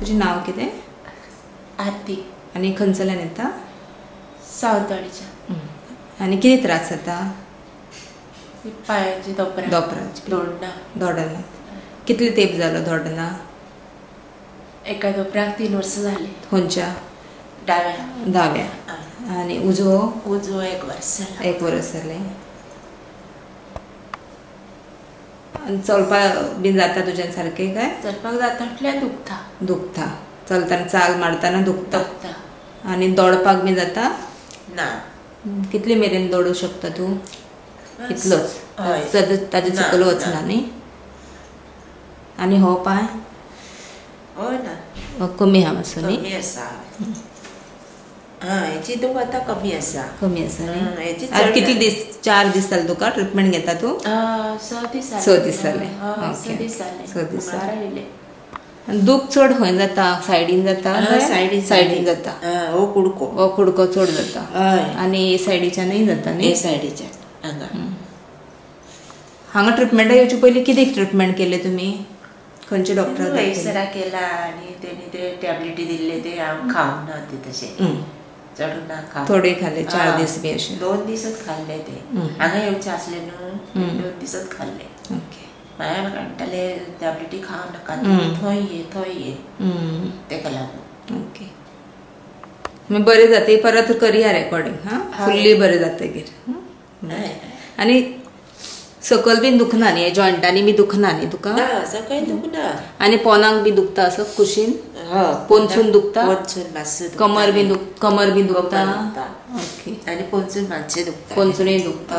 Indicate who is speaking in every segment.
Speaker 1: तुझे नाव कितें?
Speaker 2: आरती.
Speaker 1: आनी खंयच्यान येता?
Speaker 2: सावंतवाडीच्या.
Speaker 1: आनी कितें त्रास जाता?
Speaker 2: पांयाची
Speaker 1: दोपराची
Speaker 2: दोडना.
Speaker 1: कितले तेंप जालो दोडना?
Speaker 2: एका दोपराक 3 वर्सां जाली.
Speaker 1: खंयच्या? दाव्या. आनी उजवो?
Speaker 2: 1 वर्स जाला.
Speaker 1: 1 वर्स जालें. आनी चलपाक बीन जाता तुज्यान सारकें काय?
Speaker 2: चलपाक जाता म्हटल्यार
Speaker 1: दुखता. चलतना चाल मारतना दुखता. आनी दौडपाक बीन जाता?
Speaker 2: ना.
Speaker 1: कितले मेरेन दौडू शकता तूं? इतलोच. ताजे सकयल वचना न्ही. आनी हो पांय?
Speaker 2: हय ना.
Speaker 1: कमी आहा मातसो न्ही?
Speaker 2: कमी आसा. हेची दूख आतां कमी आसा.
Speaker 1: कमी आसा न्ही. आतां कितले दीस? 4 दीस जाले तुका ट्रिटमेंट घेता तूं?
Speaker 2: 6 दीस जाले.
Speaker 1: 6 दीस जाले.
Speaker 2: 6 दीस जाले.
Speaker 1: 6 दीस
Speaker 2: जाले.
Speaker 1: दूख चड खंय जाता? सायडीन जाता? सायडीन जाता.
Speaker 2: हो
Speaker 1: कुडको चड जाता. आनी ए सायडीच्यानय जाता न्ही?
Speaker 2: ए सायडीच्यान हांगा.
Speaker 1: हांगा ट्रिटमेंटा येवचे पयलीं कितें ट्रिटमेंट केले तुमी? खंयचे डॉक्टर?
Speaker 2: वैसरा केला आनी तेणी ते टॅबलेटी दिल्ले ते हांव खावंक ना ते तशे. चड ना खावं.
Speaker 1: थोडे खाल्ले 4 दीस बी अशे?
Speaker 2: 2 दीसच खाल्ले ते. हांगा येवचे आसले न्हू 2 दीसच खाल्ले.
Speaker 1: ओके.
Speaker 2: मागीर म्हाका म्हणटाले टॅबलेटी खावं नाका थंय ये तेका लागून.
Speaker 1: ओके. मागीर बरें जाता परत करया रेकॉर्डिंग. फुल्ली बरें जातकीर. आनी सकयल बीन दुखना न्ही? जॉयंटांनी बी दुखना न्ही तुका?
Speaker 2: सकयल दुखना.
Speaker 1: आनी पोनाक बी दुखता असो कुशीन? पोंदसून दुखता? कमर बी दुखता? ओके.
Speaker 2: आनी पोंदसून मातशें दुखता.
Speaker 1: पोंदसूनय दुखता.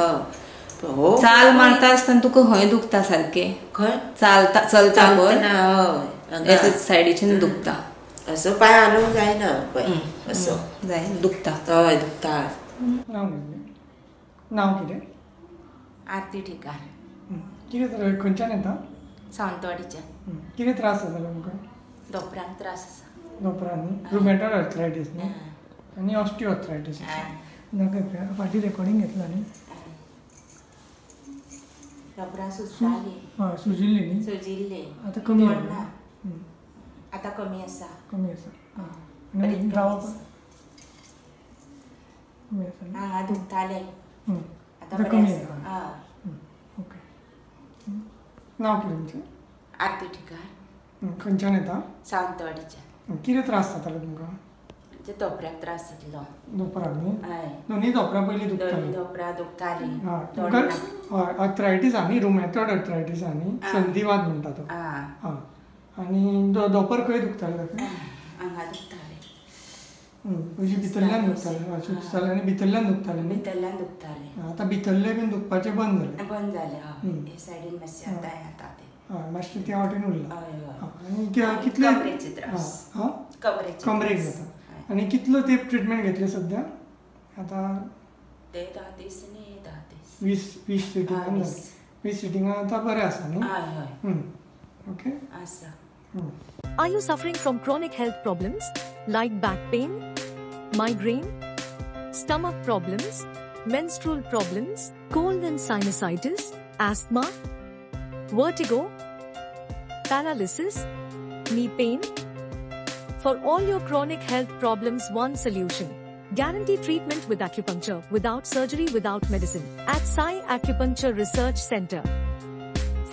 Speaker 1: चाल मारता आसतना तुका खंय दुखता सारकें? खंय? चलता पळय सायडीच्यान दुखता.
Speaker 2: असो पांय हालोवंक जायना पळय. असो
Speaker 1: जाय दुखता.
Speaker 2: हय दुखता.
Speaker 3: नाव कितें?
Speaker 2: आरती ठिकार.
Speaker 3: कितें खंयच्यान येता?
Speaker 2: सावंतवाडीच्यान.
Speaker 3: कितें त्रास जाता तुमकां?
Speaker 2: दोपरांक त्रास आसा.
Speaker 3: दोपरांनी? रुमॅटॉयड आर्थरायटीस न्ही? आनी ऑस्टिओआर्थरायटीस. नाका फाटीं रेकॉर्डिंग घेतला न्ही?
Speaker 2: दोपरां सुजताली.
Speaker 3: हय सुजिल्ली न्ही?
Speaker 2: सुजिल्ले.
Speaker 3: आतां कमी जाला?
Speaker 2: आतां कमी आसा.
Speaker 3: कमी आसा. आनी रावप? कमी आसा.
Speaker 2: हांगा दुखताले.
Speaker 3: आतां कमी जाला. ओके. नाव कितें तुमचें?
Speaker 2: आरती ठिकार.
Speaker 3: खंयच्यान येता?
Speaker 2: सावंतवाडीच्यान.
Speaker 3: कितें त्रास जातालो तुमकां?
Speaker 2: म्हणजे दोपराक त्रास जातलो.
Speaker 3: दोपराक न्ही?
Speaker 2: हय.
Speaker 3: दोनी दोपरा पयलीं दुखताली?
Speaker 2: दोपरा दुखताली.
Speaker 3: तुमकां आर्थरायटीस आहा न्ही? रुमॅटॉयड आर्थरायटीस आहा न्ही? संधिवात म्हणटा तो. आनी दोपर खंय दुखताले ताका?
Speaker 2: हांगा दुखताले.
Speaker 3: पयलीं भितरल्यान दुखताले. सुजताले आनी भितरल्यान दुखताले न्ही?
Speaker 2: भितरल्यान दुखताले.
Speaker 3: आतां भितरले बीन दुखपाचें बंद जालें?
Speaker 2: बंद जालें. हे सायडीन मातशें आतां येता ते.
Speaker 3: मातशें त्या वाटेन उरला. आनी कितले?
Speaker 2: कमरेचे त्रास.
Speaker 3: कमरेक जाता. आनी कितलो तेंप ट्रिटमेंट घेतले सद्या? आतां
Speaker 2: ते 10 दीस न्ही 10 दीस.
Speaker 3: 20 सिटिंगान 20 सिटिंगान आतां बरें आसा न्ही?
Speaker 2: हय.
Speaker 3: ओके.
Speaker 2: आसा.
Speaker 4: Are you suffering from chronic health problems like back pain, migraine, stomach problems, menstrual problems, cold and sinusitis, asthma, vertigo, paralysis, knee pain? For all your chronic health problems, one solution. Guarantee treatment with acupuncture, without surgery, without medicine, at Sai Acupuncture Research Center.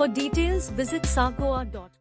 Speaker 4: For details, visit sagoa.com.